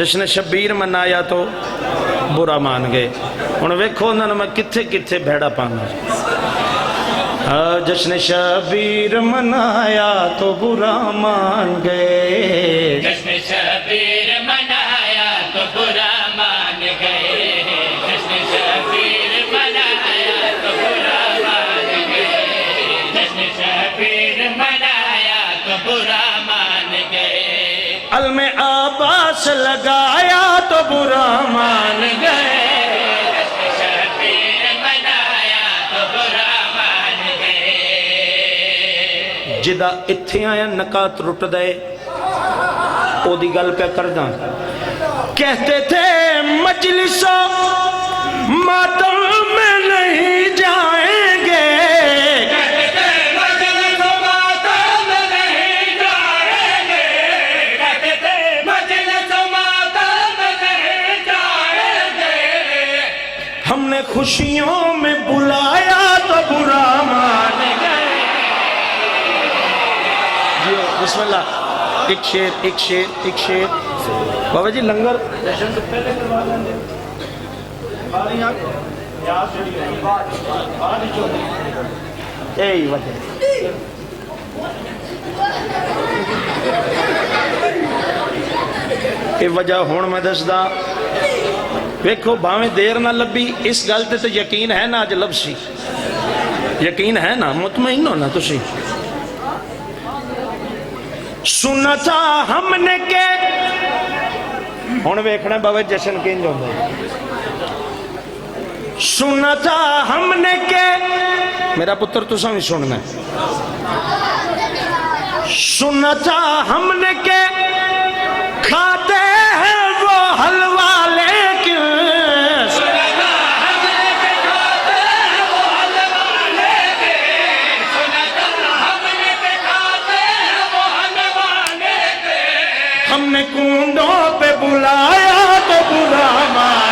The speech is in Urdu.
جشن شبیر منایا تو برا مان گئے. ہن ویکھو انہاں نوں میں کتھے کتھے بھیڑا پانا. جشن شبیر منایا تو برا مان گئے. جشن شبیر منایا تو برا مان گئے. جشن شبیر منایا تو برا مان گئے. جشن شبیر منایا تو برا مان گئے. علم عباس لگایا تو برا مان گئے. جدا اتھے آیا نکات رٹ دے او دی گل پہ کر داں. کہتے تھے مجلسوں ماتم میں نہیں جائیں گے. کہتے تھے مجلسوں ماتم میں نہیں جائیں گے. کہتے تھے مجلسوں ماتم میں نہیں جائیں گے. ہم نے خوشیوں میں بلایا تو برا مان گئے. بسم اللہ. ایک شیر ایک شیر ایک شیر. بابا جی لنگر جشن تو پہلے کروا دیں گے. وجہ اے وجہ ہون میں دسدا. ویکھو بھاویں دیر نہ لبی اس گل تے تو یقین ہے نا اج لبسی. یقین ہے نا مطمئن ہو نا تسی. سنا تھا ہم نے کہ ہن ویکھنا بابا جشن کینج ہوندا ہے. سنا تھا ہم نے کہ میرا پتر تساں بھی سننا ہے. سنا تھا ہم نے کہ کھاتے ہیں وہ حلوہ لیکن ہم نے کنڈوں پہ بلایا تو برا مان